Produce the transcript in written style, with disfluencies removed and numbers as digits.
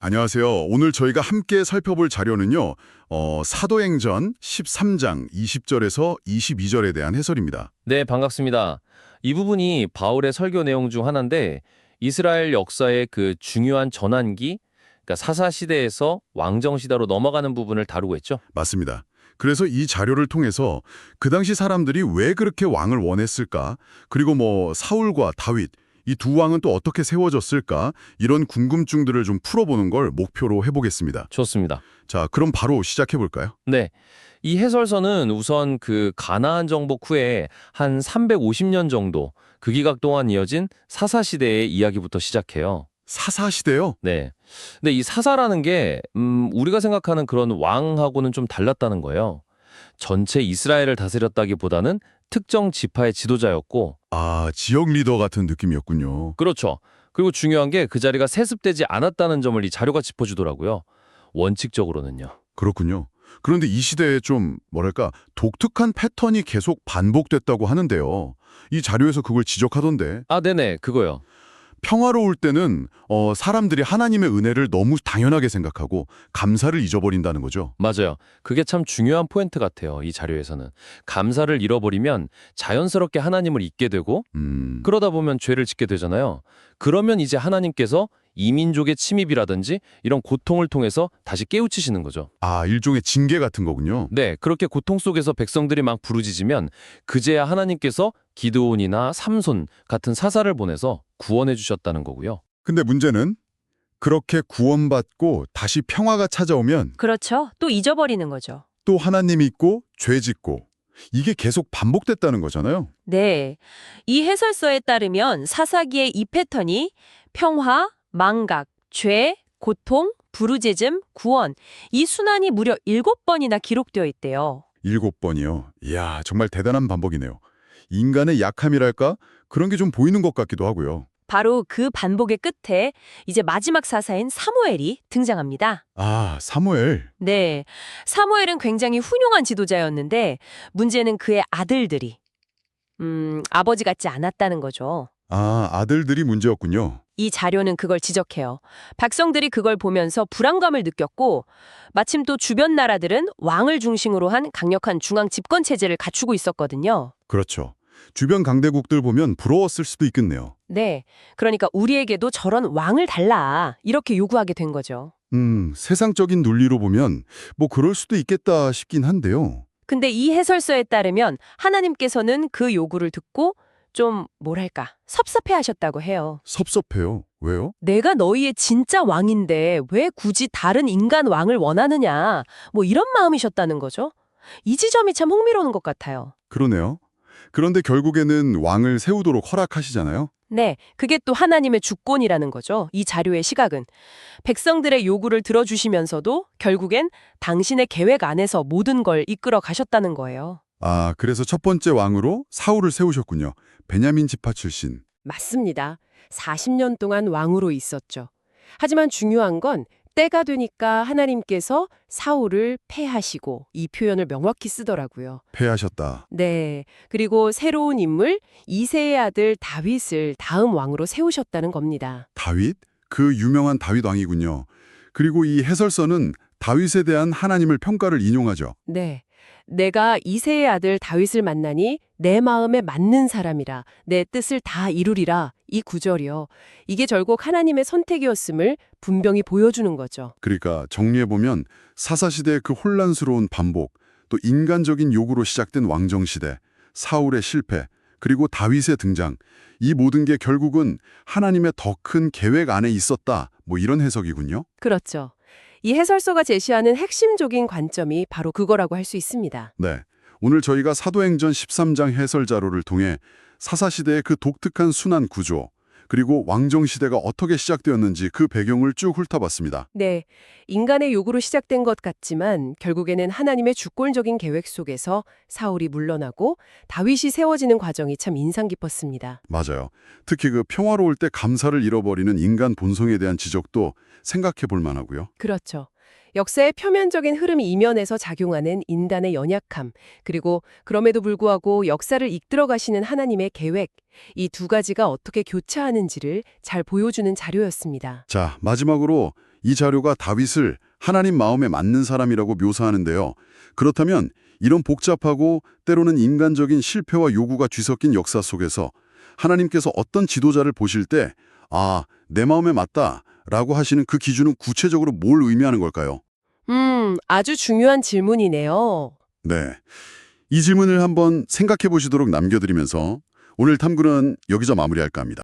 안녕하세요. 오늘 저희가 함께 살펴볼 자료는요. 사도행전 13장 20절에서 22절에 대한 해설입니다. 네, 반갑습니다. 이 부분이 바울의 설교 내용 중 하나인데 이스라엘 역사의 그 중요한 전환기, 그러니까 사사 시대에서 왕정 시대로 넘어가는 부분을 다루고 있죠. 맞습니다. 그래서 이 자료를 통해서 그 당시 사람들이 왜 그렇게 왕을 원했을까? 그리고 사울과 다윗, 이 두 왕은 또 어떻게 세워졌을까? 이런 궁금증들을 좀 풀어보는 걸 목표로 해보겠습니다. 좋습니다. 자, 그럼 바로 시작해볼까요? 네. 이 해설서는 우선 그 가나안 정복 후에 한 350년 정도 그 기각 동안 이어진 사사 시대의 이야기부터 시작해요. 사사시대요? 네. 근데 이 사사라는 게 우리가 생각하는 그런 왕하고는 좀 달랐다는 거예요. 전체 이스라엘을 다스렸다기보다는 특정 지파의 지도자였고, 아, 지역 리더 같은 느낌이었군요. 그렇죠. 그리고 중요한 게 그 자리가 세습되지 않았다는 점을 이 자료가 짚어주더라고요. 원칙적으로는요. 그렇군요. 그런데 이 시대에 좀 독특한 패턴이 계속 반복됐다고 하는데요. 이 자료에서 그걸 지적하던데 아, 네네. 그거요. 평화로울 때는 사람들이 하나님의 은혜를 너무 당연하게 생각하고 감사를 잊어버린다는 거죠. 맞아요. 그게 참 중요한 포인트 같아요. 이 자료에서는. 감사를 잃어버리면 자연스럽게 하나님을 잊게 되고 그러다 보면 죄를 짓게 되잖아요. 그러면 이제 하나님께서 이민족의 침입이라든지 이런 고통을 통해서 다시 깨우치시는 거죠. 아, 일종의 징계 같은 거군요. 네, 그렇게 고통 속에서 백성들이 막 부르짖으면 그제야 하나님께서 기드온이나 삼손 같은 사사를 보내서 구원해 주셨다는 거고요. 근데 문제는 그렇게 구원받고 다시 평화가 찾아오면 그렇죠. 또 잊어버리는 거죠. 또 하나님 잊고 죄 짓고 이게 계속 반복됐다는 거잖아요. 네. 이 해설서에 따르면 사사기의 이 패턴이 평화, 망각, 죄, 고통, 부르짖음, 구원 이 순환이 무려 7번이나 기록되어 있대요. 7번이요. 이야, 정말 대단한 반복이네요. 인간의 약함이랄까? 그런 게 좀 보이는 것 같기도 하고요. 바로 그 반복의 끝에 이제 마지막 사사인 사무엘이 등장합니다. 아, 사무엘. 네. 사무엘은 굉장히 훌륭한 지도자였는데 문제는 그의 아들들이 아버지 같지 않았다는 거죠. 아, 아들들이 문제였군요. 이 자료는 그걸 지적해요. 백성들이 그걸 보면서 불안감을 느꼈고 마침 또 주변 나라들은 왕을 중심으로 한 강력한 중앙 집권 체제를 갖추고 있었거든요. 그렇죠. 주변 강대국들 보면 부러웠을 수도 있겠네요. 네. 그러니까 우리에게도 저런 왕을 달라 이렇게 요구하게 된 거죠. 세상적인 논리로 보면 그럴 수도 있겠다 싶긴 한데요. 근데 이 해설서에 따르면 하나님께서는 그 요구를 듣고 좀 섭섭해하셨다고 해요. 섭섭해요. 왜요? 내가 너희의 진짜 왕인데 왜 굳이 다른 인간 왕을 원하느냐 이런 마음이셨다는 거죠. 이 지점이 참 흥미로운 것 같아요. 그러네요. 그런데 결국에는 왕을 세우도록 허락하시잖아요. 네, 그게 또 하나님의 주권이라는 거죠. 이 자료의 시각은. 백성들의 요구를 들어주시면서도 결국엔 당신의 계획 안에서 모든 걸 이끌어 가셨다는 거예요. 아, 그래서 첫 번째 왕으로 사울을 세우셨군요. 베냐민 지파 출신. 맞습니다. 40년 동안 왕으로 있었죠. 하지만 중요한 건 때가 되니까 하나님께서 사울을 패하시고 이 표현을 명확히 쓰더라고요. 패하셨다. 네. 그리고 새로운 인물 이새의 아들 다윗을 다음 왕으로 세우셨다는 겁니다. 다윗? 그 유명한 다윗 왕이군요. 그리고 이 해설서는 다윗에 대한 하나님을 평가를 인용하죠. 네. 내가 이새의 아들 다윗을 만나니 내 마음에 맞는 사람이라 내 뜻을 다 이루리라. 이 구절이요. 이게 결국 하나님의 선택이었음을 분명히 보여주는 거죠. 그러니까 정리해보면 사사시대의 그 혼란스러운 반복, 또 인간적인 요구로 시작된 왕정시대, 사울의 실패, 그리고 다윗의 등장, 이 모든 게 결국은 하나님의 더 큰 계획 안에 있었다, 이런 해석이군요. 그렇죠. 이 해설서가 제시하는 핵심적인 관점이 바로 그거라고 할 수 있습니다. 네, 오늘 저희가 사도행전 13장 해설 자료를 통해 사사시대의 그 독특한 순환 구조, 그리고 왕정시대가 어떻게 시작되었는지 그 배경을 쭉 훑어봤습니다. 네, 인간의 요구로 시작된 것 같지만 결국에는 하나님의 주권적인 계획 속에서 사울이 물러나고 다윗이 세워지는 과정이 참 인상 깊었습니다. 맞아요. 특히 그 평화로울 때 감사를 잃어버리는 인간 본성에 대한 지적도 생각해 볼 만하고요. 그렇죠. 역사의 표면적인 흐름이 이면에서 작용하는 인간의 연약함, 그리고 그럼에도 불구하고 역사를 이끌어 가시는 하나님의 계획, 이 두 가지가 어떻게 교차하는지를 잘 보여주는 자료였습니다. 자, 마지막으로 이 자료가 다윗을 하나님 마음에 맞는 사람이라고 묘사하는데요. 그렇다면 이런 복잡하고 때로는 인간적인 실패와 요구가 뒤섞인 역사 속에서 하나님께서 어떤 지도자를 보실 때 아, 내 마음에 맞다 라고 하시는 그 기준은 구체적으로 뭘 의미하는 걸까요? 아주 중요한 질문이네요. 네. 이 질문을 한번 생각해 보시도록 남겨드리면서 오늘 탐구는 여기서 마무리할까 합니다.